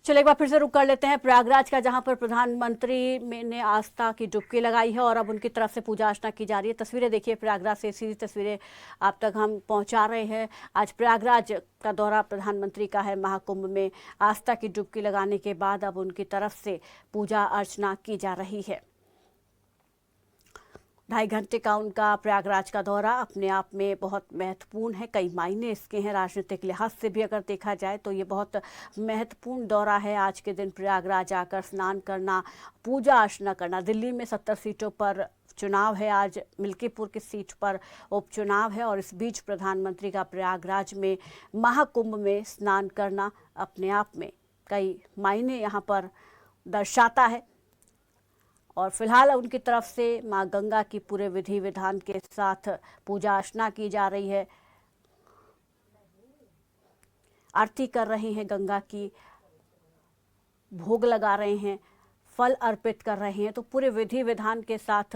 चलो एक बार फिर से रुक कर लेते हैं प्रयागराज का, जहां पर प्रधानमंत्री ने आस्था की डुबकी लगाई है और अब उनकी तरफ से पूजा अर्चना की जा रही है। तस्वीरें देखिए, प्रयागराज से सीधी तस्वीरें आप तक हम पहुंचा रहे हैं। आज प्रयागराज का दौरा प्रधानमंत्री का है। महाकुंभ में आस्था की डुबकी लगाने के बाद अब उनकी तरफ से पूजा अर्चना की जा रही है। 2.5 घंटे का उनका प्रयागराज का दौरा अपने आप में बहुत महत्वपूर्ण है। कई मायने इसके हैं, राजनीतिक लिहाज से भी अगर देखा जाए तो ये बहुत महत्वपूर्ण दौरा है। आज के दिन प्रयागराज आकर स्नान करना, पूजा अर्चना करना। दिल्ली में 70 सीटों पर चुनाव है, आज मिल्कीपुर की सीट पर उपचुनाव है और इस बीच प्रधानमंत्री का प्रयागराज में महाकुंभ में स्नान करना अपने आप में कई मायने यहाँ पर दर्शाता है। और फिलहाल उनकी तरफ से मां गंगा की पूरे विधि विधान के साथ पूजा अर्चना की जा रही है। आरती कर रहे हैं गंगा की, भोग लगा रहे हैं, फल अर्पित कर रहे हैं। तो पूरे विधि विधान के साथ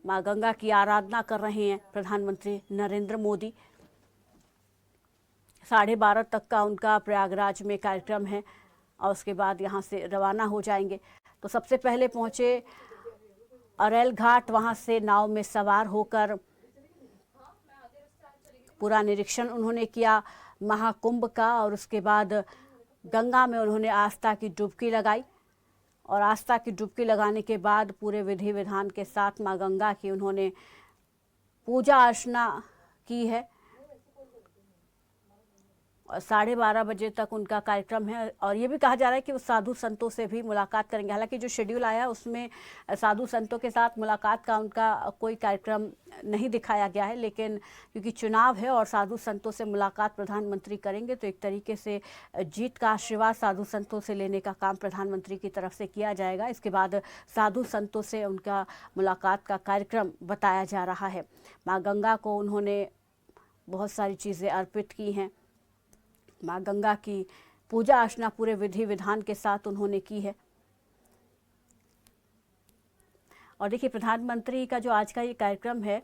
मां गंगा की आराधना कर रहे हैं प्रधानमंत्री नरेंद्र मोदी। 12:30 तक का उनका प्रयागराज में कार्यक्रम है और उसके बाद यहाँ से रवाना हो जाएंगे। तो सबसे पहले पहुंचे अरैल घाट, वहां से नाव में सवार होकर पूरा निरीक्षण उन्होंने किया महाकुंभ का और उसके बाद गंगा में उन्होंने आस्था की डुबकी लगाई। और आस्था की डुबकी लगाने के बाद पूरे विधि विधान के साथ मां गंगा की उन्होंने पूजा अर्चना की है और 12:30 बजे तक उनका कार्यक्रम है। और ये भी कहा जा रहा है कि वो साधु संतों से भी मुलाकात करेंगे। हालांकि जो शेड्यूल आया है उसमें साधु संतों के साथ मुलाकात का उनका कोई कार्यक्रम नहीं दिखाया गया है, लेकिन क्योंकि चुनाव है और साधु संतों से मुलाकात प्रधानमंत्री करेंगे तो एक तरीके से जीत का आशीर्वाद साधु संतों से लेने का काम प्रधानमंत्री की तरफ से किया जाएगा। इसके बाद साधु संतों से उनका मुलाकात का कार्यक्रम बताया जा रहा है। माँ गंगा को उन्होंने बहुत सारी चीज़ें अर्पित की हैं। माँ गंगा की पूजा अर्चना पूरे विधि विधान के साथ उन्होंने की है। और देखिए, प्रधानमंत्री का जो आज का ये कार्यक्रम है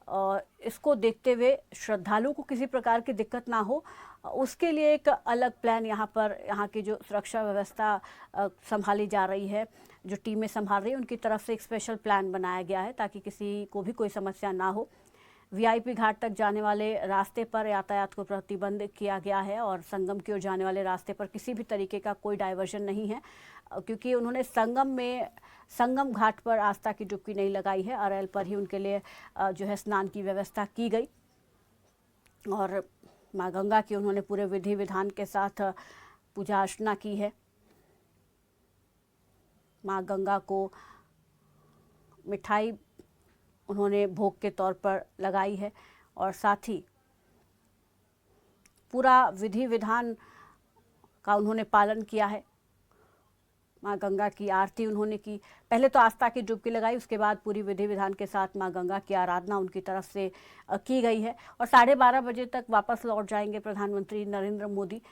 और इसको देखते हुए श्रद्धालुओं को किसी प्रकार की दिक्कत ना हो, उसके लिए एक अलग प्लान यहाँ पर, यहाँ की जो सुरक्षा व्यवस्था संभाली जा रही है, जो टीमें संभाल रही है, उनकी तरफ से एक स्पेशल प्लान बनाया गया है ताकि किसी को भी कोई समस्या ना हो। वीआईपी घाट तक जाने वाले रास्ते पर यातायात को प्रतिबंध किया गया है और संगम की ओर जाने वाले रास्ते पर किसी भी तरीके का कोई डाइवर्जन नहीं है, क्योंकि उन्होंने संगम घाट पर आस्था की डुबकी नहीं लगाई है। अरैल पर ही उनके लिए जो है स्नान की व्यवस्था की गई और माँ गंगा की उन्होंने पूरे विधि विधान के साथ पूजा अर्चना की है। माँ गंगा को मिठाई उन्होंने भोग के तौर पर लगाई है और साथ ही पूरा विधि विधान का उन्होंने पालन किया है। माँ गंगा की आरती उन्होंने की, पहले तो आस्था की डुबकी लगाई, उसके बाद पूरी विधि विधान के साथ माँ गंगा की आराधना उनकी तरफ से की गई है। और 12:30 बजे तक वापस लौट जाएंगे प्रधानमंत्री नरेंद्र मोदी।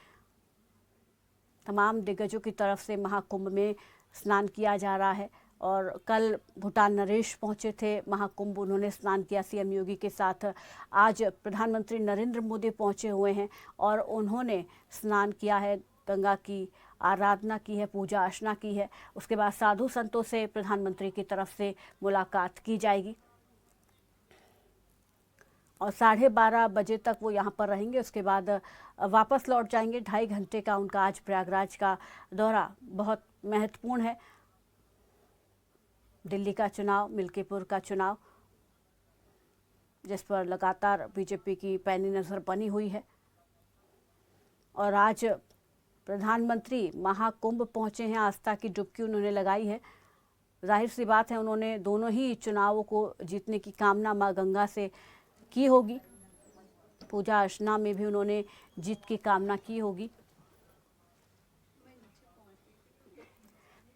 तमाम दिग्गजों की तरफ से महाकुंभ में स्नान किया जा रहा है और कल भूटान नरेश पहुंचे थे महाकुंभ, उन्होंने स्नान किया सीएम योगी के साथ। आज प्रधानमंत्री नरेंद्र मोदी पहुंचे हुए हैं और उन्होंने स्नान किया है, गंगा की आराधना की है, पूजा अर्चना की है। उसके बाद साधु संतों से प्रधानमंत्री की तरफ से मुलाकात की जाएगी और 12:30 बजे तक वो यहाँ पर रहेंगे। उसके बाद वापस लौट जाएंगे। 2.5 घंटे का उनका आज प्रयागराज का दौरा बहुत महत्वपूर्ण है। दिल्ली का चुनाव, मिल्कीपुर का चुनाव, जिस पर लगातार बीजेपी की पैनी नज़र बनी हुई है और आज प्रधानमंत्री महाकुंभ पहुंचे हैं, आस्था की डुबकी उन्होंने लगाई है। जाहिर सी बात है उन्होंने दोनों ही चुनावों को जीतने की कामना माँ गंगा से की होगी। पूजा अर्चना में भी उन्होंने जीत की कामना की होगी।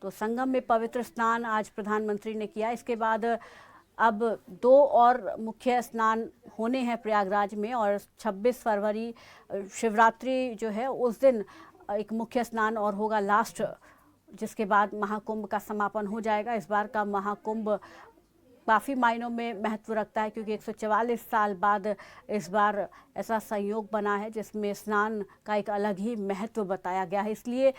तो संगम में पवित्र स्नान आज प्रधानमंत्री ने किया। इसके बाद अब 2 और मुख्य स्नान होने हैं प्रयागराज में और 26 फरवरी शिवरात्रि जो है उस दिन एक मुख्य स्नान और होगा लास्ट, जिसके बाद महाकुंभ का समापन हो जाएगा। इस बार का महाकुंभ काफ़ी मायनों में महत्व रखता है क्योंकि 144 साल बाद इस बार ऐसा संयोग बना है जिसमें स्नान का एक अलग ही महत्व बताया गया है। इसलिए